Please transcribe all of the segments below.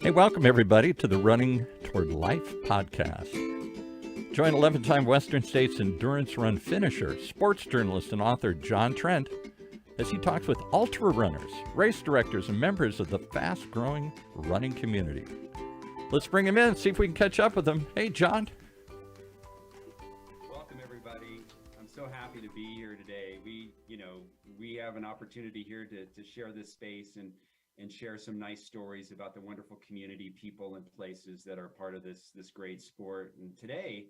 Hey, welcome everybody to the Running Toward Life podcast. Join 11-time Western States endurance run finisher, sports journalist, and author John Trent as he talks with ultra runners, race directors, and members of the fast-growing running community. Let's bring him in, see if we can catch up with him. Hey, John. Welcome, everybody. I'm so happy to be here today. We have an opportunity here to share this space and share some nice stories about the wonderful community, people, and places that are part of this great sport. And today,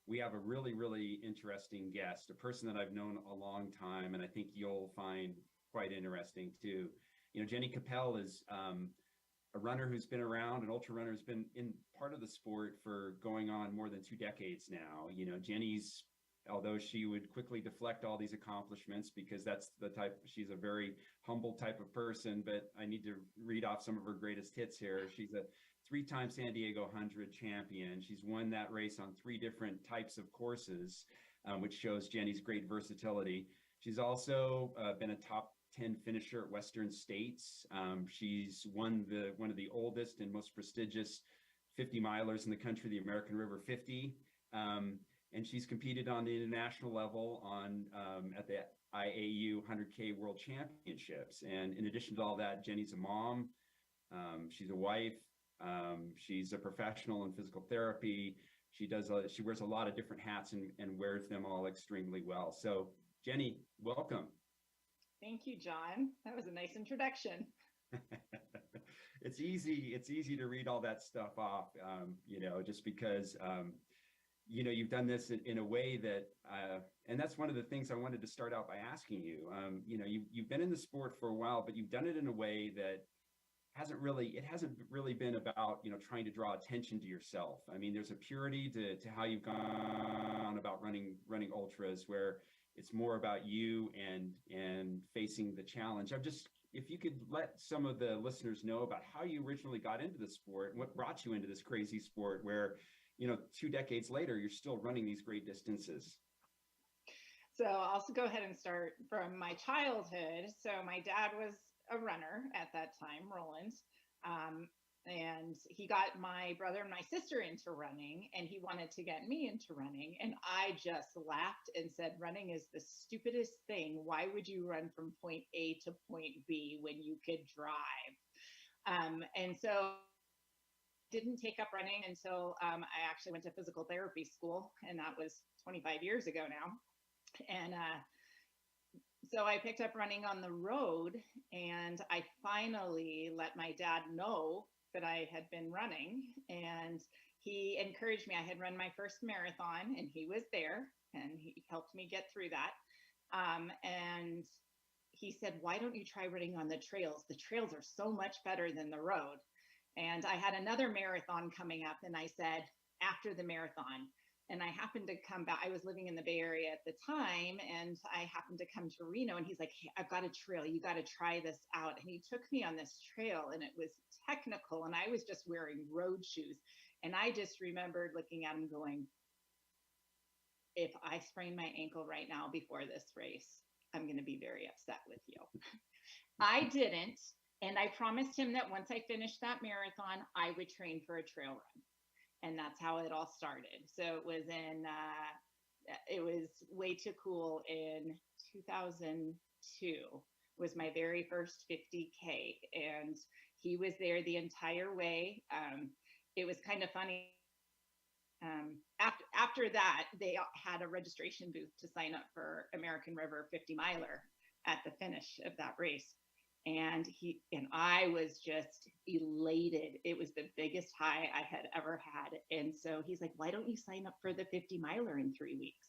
we have a really, really interesting guest, a person that I've known a long time, and I think you'll find quite interesting too. Jenny Capel is a runner who's been around, an ultra runner who's been in part of the sport for going on more than 2 decades now. Jenny's, although she would quickly deflect all these accomplishments because that's the type, she's a very humble type of person, but I need to read off some of her greatest hits here. She's a 3-time San Diego 100 champion. She's won that race on 3 different types of courses, which shows Jenny's great versatility. She's also been a top 10 finisher at Western States. She's won one of the oldest and most prestigious 50 milers in the country, the American River 50. And she's competed on the international level at the IAU 100K World Championships. And in addition to all that, Jenny's a mom, she's a wife, she's a professional in physical therapy. She wears a lot of different hats and wears them all extremely well. So Jenny, welcome. Thank you, John. That was a nice introduction. It's easy to read all that stuff off, just because you've done this in a way that, and that's one of the things I wanted to start out by asking you. You've been in the sport for a while, but you've done it in a way that hasn't really been about, trying to draw attention to yourself. I mean, there's a purity to how you've gone about running ultras, where it's more about you and facing the challenge. If you could let some of the listeners know about how you originally got into the sport and what brought you into this crazy sport where 2 decades later, you're still running these great distances. So I'll go ahead and start from my childhood. So my dad was a runner at that time, Roland, and he got my brother and my sister into running, and he wanted to get me into running. And I just laughed and said, running is the stupidest thing. Why would you run from point A to point B when you could drive? And so didn't take up running until I actually went to physical therapy school, and that was 25 years ago now. And so I picked up running on the road, and I finally let my dad know that I had been running, and he encouraged me. I had run my first marathon, and he was there, and he helped me get through that. And he said, why don't you try running on the trails? The trails are so much better than the road. And I had another marathon coming up, and I said, after the marathon. And I happened to come back. I was living in the Bay Area at the time, and I happened to come to Reno, and he's like, hey, I've got a trail. You got to try this out. And he took me on this trail, and it was technical, and I was just wearing road shoes. And I just remembered looking at him going, if I sprain my ankle right now before this race, I'm going to be very upset with you. I didn't. And I promised him that once I finished that marathon, I would train for a trail run. And that's how it all started. So it was way too cool. In 2002 was my very first 50K. And he was there the entire way. It was kind of funny. After that, they had a registration booth to sign up for American River 50 miler at the finish of that race. And I was just elated. It was the biggest high I had ever had. And so he's like, why don't you sign up for the 50 miler in 3 weeks?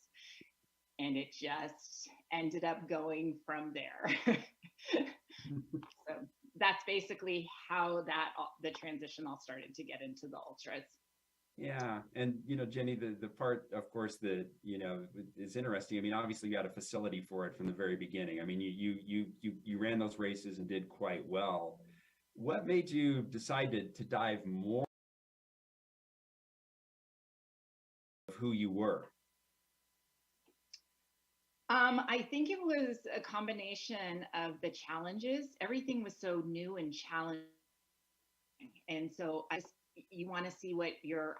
And it just ended up going from there. So that's basically how the transition all started to get into the ultras. Yeah. And, Jenny, the part, of course, that, is interesting. I mean, obviously you had a facility for it from the very beginning. I mean, you ran those races and did quite well. What made you decide to dive more of who you were? I think it was a combination of the challenges. Everything was so new and challenging. And so you want to see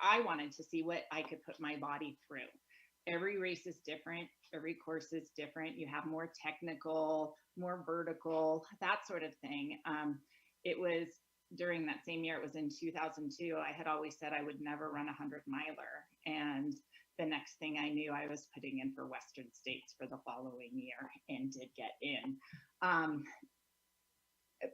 I wanted to see what I could put my body through. Every race is different. Every course is different. You have more technical, more vertical, that sort of thing. It was during that same year, it was in 2002, I had always said I would never run a 100-miler. And the next thing I knew, I was putting in for Western States for the following year and did get in.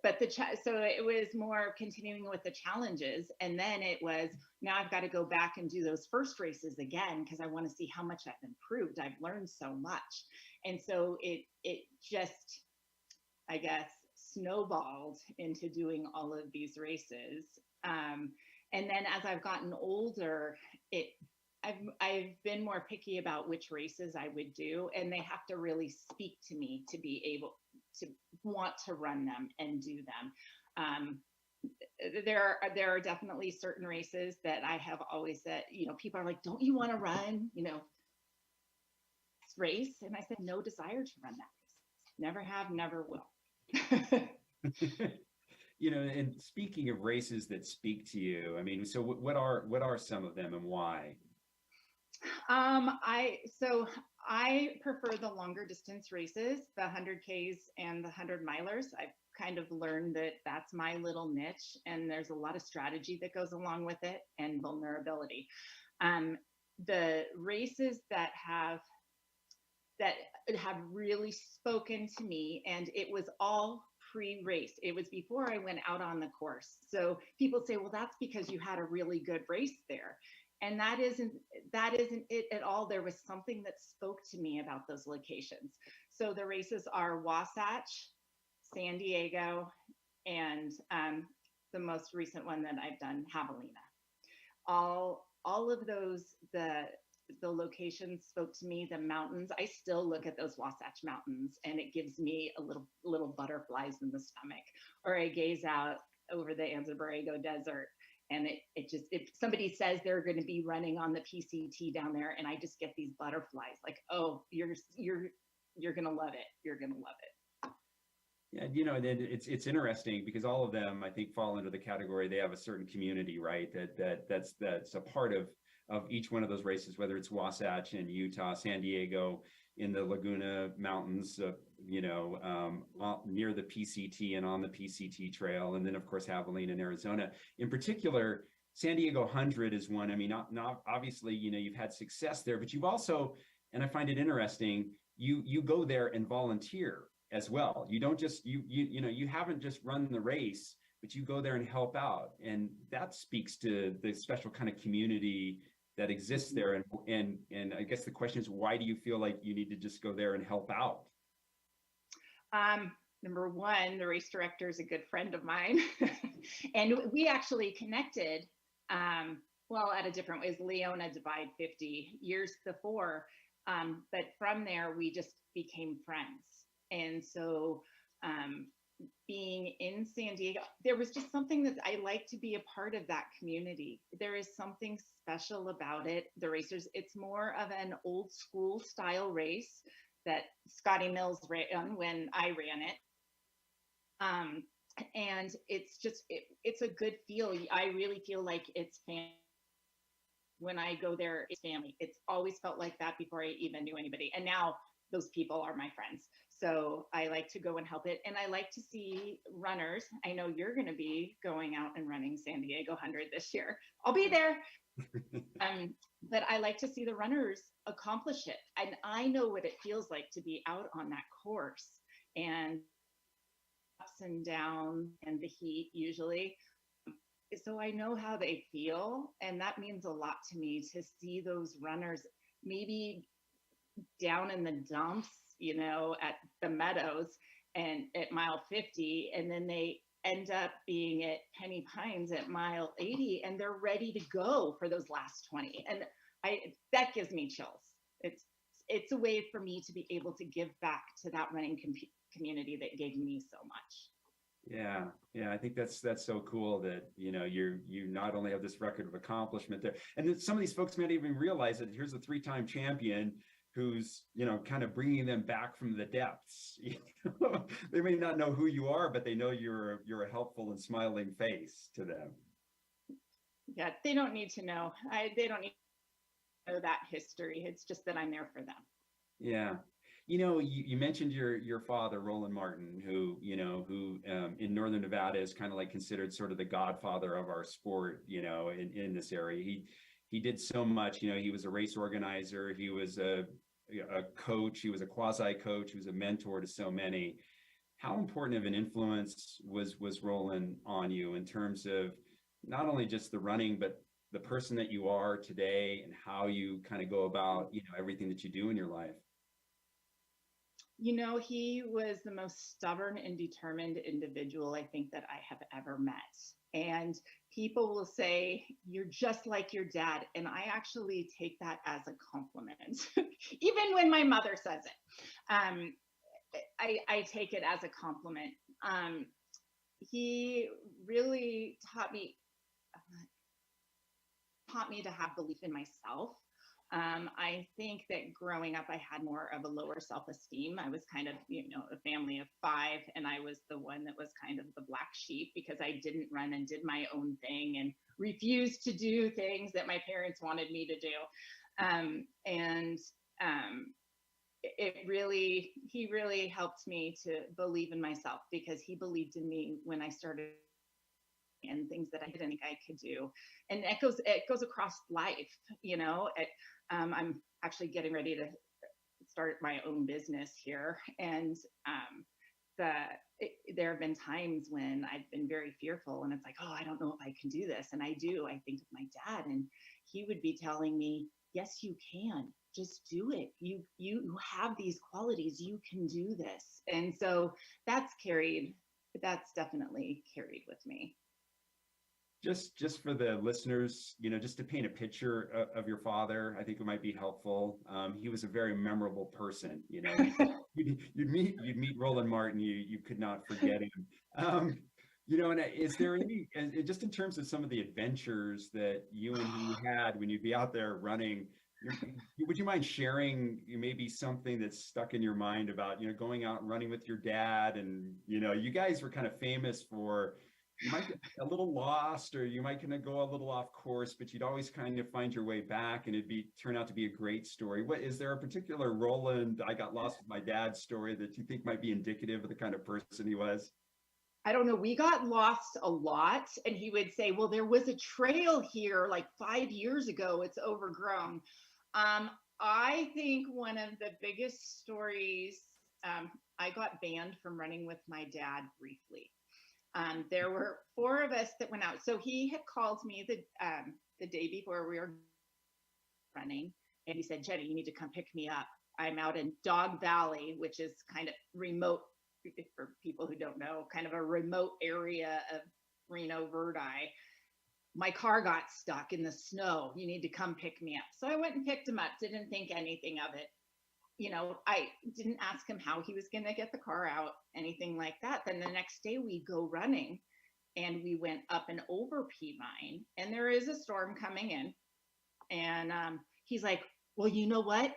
But so it was more continuing with the challenges. And then it was, now I've got to go back and do those first races again, because I want to see how much I've improved. I've learned so much. And so it just, I guess, snowballed into doing all of these races. And then as I've gotten older, I've been more picky about which races I would do, and they have to really speak to me to be able to want to run them and do them. There are definitely certain races that I have always said, people are like, don't you want to run, this race? And I said, no desire to run that race. Never have, never will. And speaking of races that speak to you, I mean, so what are some of them and why? I prefer the longer distance races, the 100Ks and the 100-milers. I've kind of learned that that's my little niche, and there's a lot of strategy that goes along with it and vulnerability. The races that have really spoken to me, and it was all pre-race. It was before I went out on the course. So people say, well, that's because you had a really good race there. And that isn't it at all. There was something that spoke to me about those locations. So the races are Wasatch, San Diego, and the most recent one that I've done, Javelina. All of those, the locations spoke to me. The mountains, I still look at those Wasatch Mountains and it gives me a little butterflies in the stomach. Or I gaze out over the Anza-Borrego Desert, and if somebody says they're going to be running on the PCT down there, and I just get these butterflies, like, oh, you're going to love it. You're going to love it. Yeah, it's interesting because all of them, I think, fall into the category. They have a certain community, right? That's a part of each one of those races, whether it's Wasatch in Utah, San Diego in the Laguna Mountains, near the PCT and on the PCT trail, and then of course Javelina in Arizona. In particular, San Diego 100 is one. I mean, not obviously, you've had success there, but you've also, and I find it interesting, you go there and volunteer as well. You don't just you haven't just run the race, but you go there and help out, and that speaks to the special kind of community that exists there. And I guess the question is, why do you feel like you need to just go there and help out? Number one, the race director is a good friend of mine. And we actually connected, at a different way, as Leona Divide 50 years before. But from there, we just became friends. And so being in San Diego, there was just something that I like to be a part of that community. There is something special about it. The racers, it's more of an old school style race that Scotty Mills ran when I ran it. And it's just, it's a good feel. I really feel like it's family. When I go there, it's family. It's always felt like that before I even knew anybody. And now those people are my friends. So I like to go and help it. And I like to see runners. I know you're going to be going out and running San Diego 100 this year. I'll be there. But I like to see the runners accomplish it. And I know what it feels like to be out on that course, and ups and downs and the heat usually. So I know how they feel. And that means a lot to me to see those runners maybe down in the dumps, at the Meadows and at mile 50, and then they end up being at Penny Pines at mile 80, and they're ready to go for those last 20. And that gives me chills. It's a way for me to be able to give back to that running community that gave me so much. Yeah, I think that's so cool that you not only have this record of accomplishment there, and that some of these folks might even realize that here's a 3-time champion who's, kind of bringing them back from the depths. They may not know who you are, but they know you're a helpful and smiling face to them. Yeah, they don't need to know. They don't need to know that history. It's just that I'm there for them. Yeah. You mentioned your father, Roland Martin, who in Northern Nevada is kind of like considered sort of the godfather of our sport, in this area. He did so much. He was a race organizer. He was a coach. He was a quasi coach. He was a mentor to so many. How important of an influence was Roland on you in terms of not only just the running, but the person that you are today and how you kind of go about, everything that you do in your life? He was the most stubborn and determined individual I think that I have ever met. And people will say, you're just like your dad. And I actually take that as a compliment, even when my mother says it. I take it as a compliment. He really taught me to have belief in myself. I think that growing up, I had more of a lower self-esteem. I was kind of, a family of 5, and I was the one that was kind of the black sheep because I didn't run and did my own thing and refused to do things that my parents wanted me to do. He really helped me to believe in myself because he believed in me when I started and things that I didn't think I could do. And it goes across life, I'm actually getting ready to start my own business here. And there have been times when I've been very fearful and it's like, oh, I don't know if I can do this. And I do. I think of my dad and he would be telling me, yes, you can. Just do it. You have these qualities. You can do this. And so that's definitely carried with me. Just for the listeners, just to paint a picture of your father, I think it might be helpful. He was a very memorable person. You'd meet Roland Martin, you could not forget him. And is there any, and just in terms of some of the adventures that you and he had when you'd be out there running, would you mind sharing maybe something that's stuck in your mind about, going out and running with your dad? And, you guys were kind of famous for, you might get a little lost or you might kind of go a little off course, but you'd always kind of find your way back and turn out to be a great story. Is there a particular Roland, I got lost with my dad story that you think might be indicative of the kind of person he was? I don't know. We got lost a lot. And he would say, well, there was a trail here like 5 years ago. It's overgrown. I think one of the biggest stories, I got banned from running with my dad briefly. There were 4 of us that went out. So he had called me the day before we were running. And he said, Jenny, you need to come pick me up. I'm out in Dog Valley, which is kind of remote for people who don't know, kind of a remote area of Reno Verde. My car got stuck in the snow. You need to come pick me up. So I went and picked him up. Didn't think anything of it. I didn't ask him how he was going to get the car out, anything like that. Then the next day we go running and we went up and over Peavine and there is a storm coming in. And he's like, well, you know what?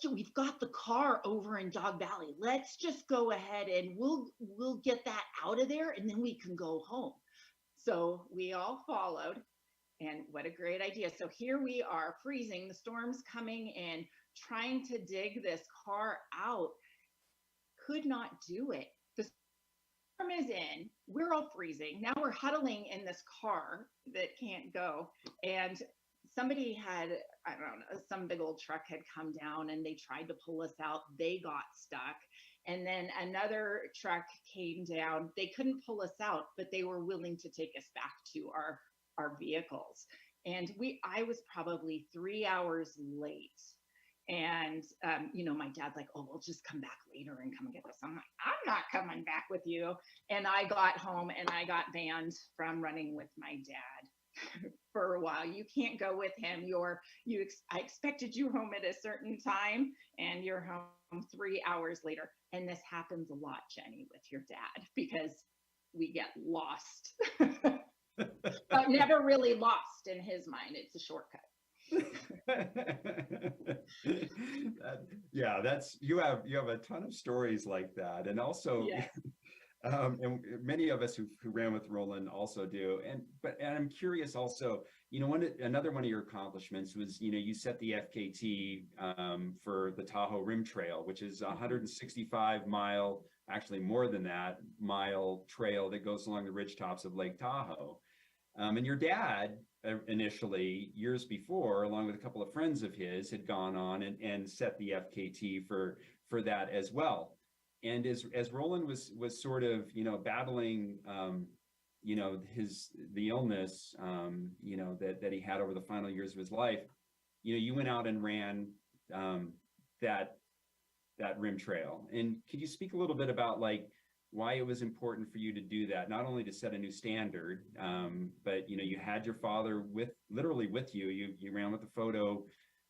We've got the car over in Dog Valley. Let's just go ahead and we'll get that out of there and then we can go home. So we all followed, and what a great idea. So here we are freezing, the storm's coming in, trying to dig this car out. Could not do it. The storm is in, we're all freezing. Now we're huddling in this car that can't go. And somebody had, I don't know, some big old truck had come down and they tried to pull us out. They got stuck. And then another truck came down. They couldn't pull us out, but they were willing to take us back to our vehicles. And I was probably 3 hours late. And, my dad's like, oh, we'll just come back later and come and get us. I'm like, I'm not coming back with you. And I got home and I got banned from running with my dad for a while. You can't go with him. I expected you home at a certain time and you're home 3 hours later. And this happens a lot, Jenny, with your dad, because we get lost, but never really lost in his mind. It's a shortcut. Yeah, that's you have a ton of stories like that, and also Yes. and many of us who ran with Roland also do. And I'm curious also, another one of your accomplishments was, you set the FKT for the Tahoe Rim Trail, which is a 165-mile, actually more than that, mile trail that goes along the ridge tops of Lake Tahoe. And your dad, initially, years before, along with a couple of friends of his, had gone on and set the FKT for that as well. And as Roland was sort of, battling, the illness, that he had over the final years of his life, you went out and ran that rim trail. And could you speak a little bit about like why it was important for you to do that, not only to set a new standard, but you had your father literally with you. You ran with a photo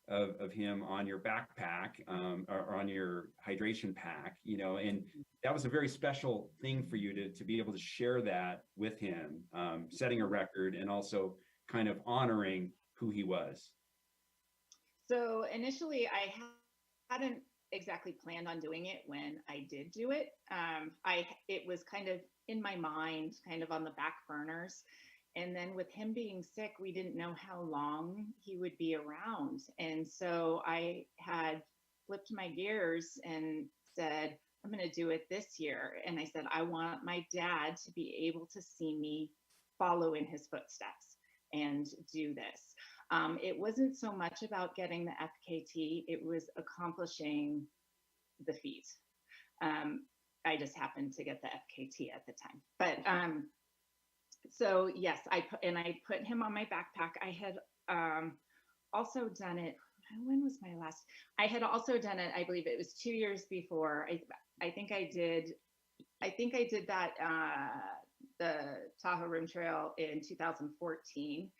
of him on your backpack, or on your hydration pack, and that was a very special thing for you to be able to share that with him, setting a record and also kind of honoring who he was. So initially, hadn't exactly planned on doing it when I did do it. It was kind of in my mind, kind of on the back burners. And then with him being sick, we didn't know how long he would be around. And so I had flipped my gears and said, I'm going to do it this year. And I said, I want my dad to be able to see me follow in his footsteps and do this. It wasn't so much about getting the FKT, it was accomplishing the feat. I just happened to get the FKT at the time. But so yes, I put him on my backpack. I had also done it. When was my last? I had also done it. I believe it was 2 years before. I think I did that the Tahoe Rim Trail in 2014.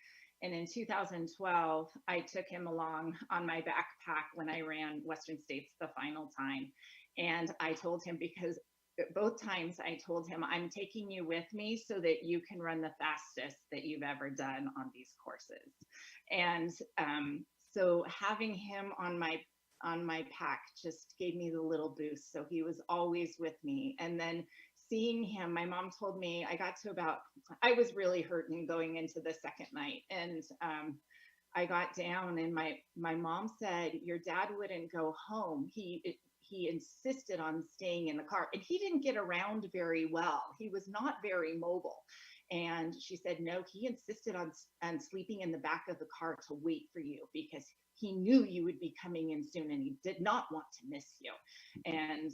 And in 2012, I took him along on my backpack when I ran Western States the final time. And I told him, because both times I told him, I'm taking you with me so that you can run the fastest that you've ever done on these courses. And so having him on my pack just gave me the little boost. So he was always with me. And then seeing him, my mom told me I was really hurting going into the second night. And I got down and my mom said, your dad wouldn't go home. He insisted on staying in the car, and he didn't get around very well. He was not very mobile. And she said, no, he insisted on sleeping in the back of the car to wait for you because he knew you would be coming in soon and he did not want to miss you. And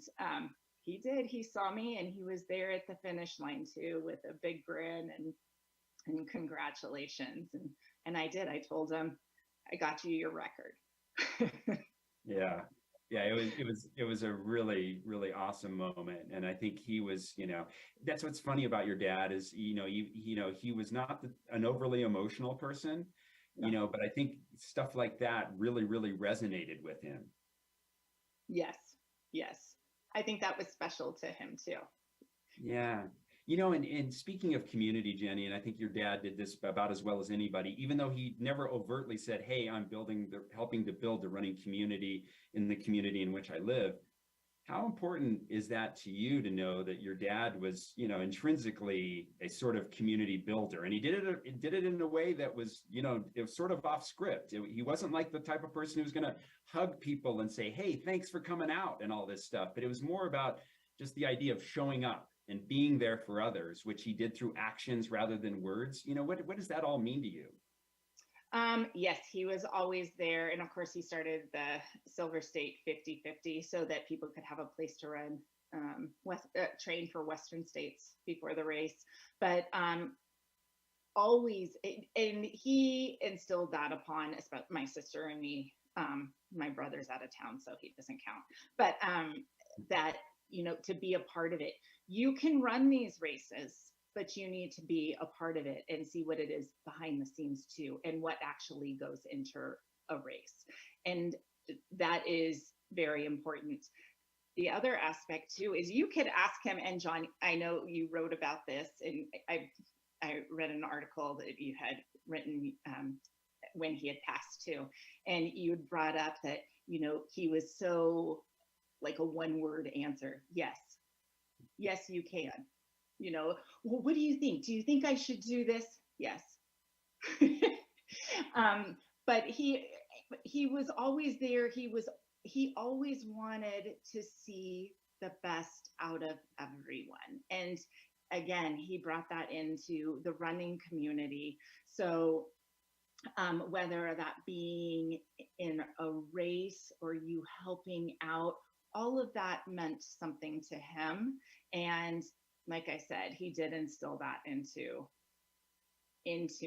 he did. He saw me and he was there at the finish line too with a big grin and congratulations. And I did. I told him, I got you your record. Yeah. Yeah, it was a really, really awesome moment. And I think he was, that's what's funny about your dad is, he was not an overly emotional person, but I think stuff like that really, really resonated with him. Yes. I think that was special to him too. Yeah. And speaking of community, Jenny, and I think your dad did this about as well as anybody, even though he never overtly said, hey, I'm helping to build the running community in the community in which I live. How important is that to you to know that your dad was, intrinsically a sort of community builder? And he did it in a way that was, it was sort of off script. He wasn't like the type of person who was going to hug people and say, hey, thanks for coming out and all this stuff. But it was more about just the idea of showing up and being there for others, which he did through actions rather than words. What does that all mean to you? Yes, he was always there. And of course, he started the Silver State 50-50 so that people could have a place to run, train for Western States before the race. But always, and he instilled that upon my sister and me. My brother's out of town, so he doesn't count. But that, to be a part of it. You can run these races, but you need to be a part of it and see what it is behind the scenes too, and what actually goes into a race. And that is very important. The other aspect too is you could ask him, and John, I know you wrote about this, and I read an article that you had written when he had passed too. And you brought up that, he was so like a one-word answer. Yes, you can. Well, what do you think? Do you think I should do this? Yes. But he was always there. He always wanted to see the best out of everyone. And again, he brought that into the running community. So whether that being in a race or you helping out, all of that meant something to him. And like I said, he did instill that into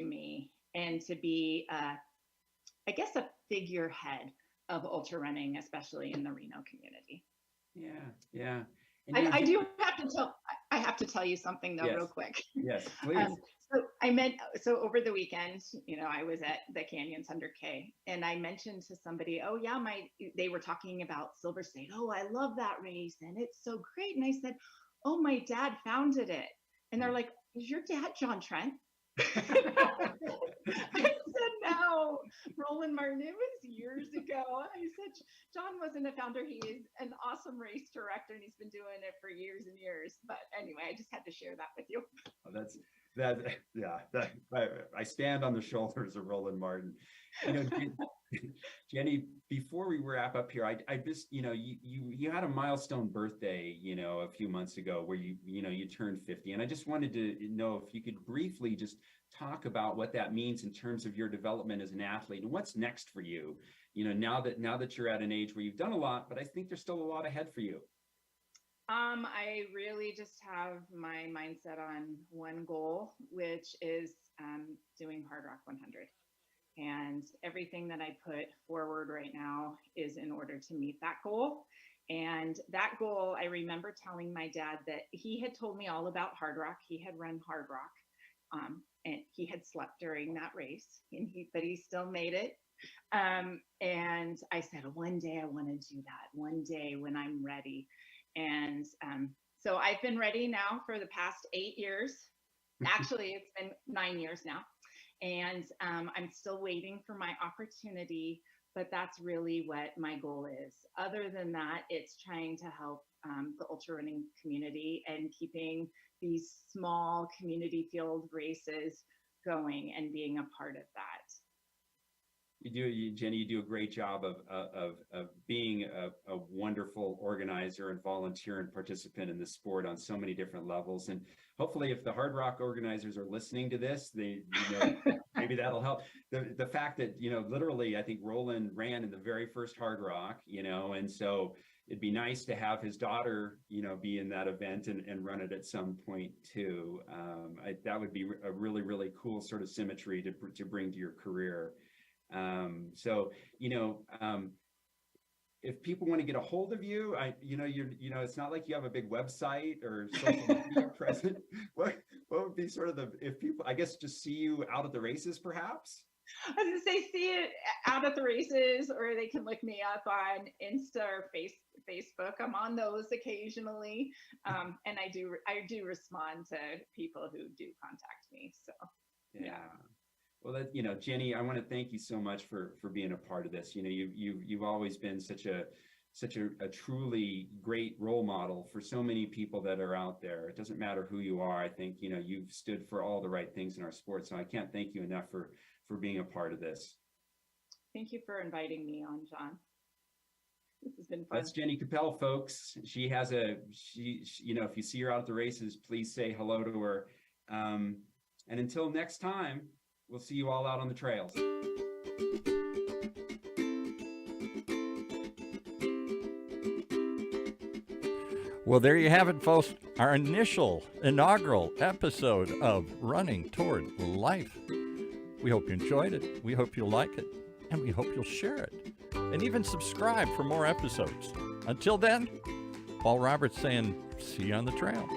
me, and to be, I guess, a figurehead of ultra running, especially in the Reno community. Yeah. I have to tell you something though, yes. Real quick. Yes, please. So over the weekend, I was at the Canyons 100K, and I mentioned to somebody, oh yeah, they were talking about Silver State. Oh, I love that race, and it's so great. And I said, oh, my dad founded it. And they're like, is your dad John Trent? I said, no, Roland Martin. It was years ago. I said, John wasn't a founder. He is an awesome race director, and he's been doing it for years and years. But anyway, I just had to share that with you. I stand on the shoulders of Roland Martin. Jenny, before we wrap up here, I just, you had a milestone birthday, a few months ago where you turned 50. And I just wanted to know if you could briefly just talk about what that means in terms of your development as an athlete and what's next for you, now that you're at an age where you've done a lot, but I think there's still a lot ahead for you. I really just have my mindset on one goal, which is doing Hard Rock 100. And everything that I put forward right now is in order to meet that goal. And that goal, I remember telling my dad that he had told me all about Hard Rock. He had run Hard Rock, and he had slept during that race, but he still made it. And I said, one day I want to do that, one day when I'm ready. And so I've been ready now for the past 8 years. Actually, it's been 9 years now. And I'm still waiting for my opportunity, but that's really what my goal is. Other than that, it's trying to help the ultra running community and keeping these small community field races going and being a part of that. Jenny, you do a great job of being a wonderful organizer and volunteer and participant in the sport on so many different levels. And hopefully, if the Hard Rock organizers are listening to this, maybe that'll help. The fact that, literally, I think Roland ran in the very first Hard Rock, and so it'd be nice to have his daughter, be in that event and run it at some point too. That would be a really, really cool sort of symmetry to bring to your career. If people want to get a hold of you, it's not like you have a big website or social media present. What would be sort of if people, I guess, just see you out at the races, perhaps? I was going to say, see it out at the races, or they can look me up on Insta or Facebook. I'm on those occasionally. And I do respond to people who do contact me. So, yeah. Well, Jenny, I want to thank you so much for being a part of this. You've always been such a truly great role model for so many people that are out there. It doesn't matter who you are. I think, you've stood for all the right things in our sport. So I can't thank you enough for being a part of this. Thank you for inviting me on, John. This has been fun. That's Jenny Capel, folks. She has if you see her out at the races, please say hello to her. And until next time, we'll see you all out on the trails. Well, there you have it, folks. Our inaugural episode of Running Toward Life. We hope you enjoyed it. We hope you'll like it. And we hope you'll share it. And even subscribe for more episodes. Until then, Paul Roberts saying, see you on the trail.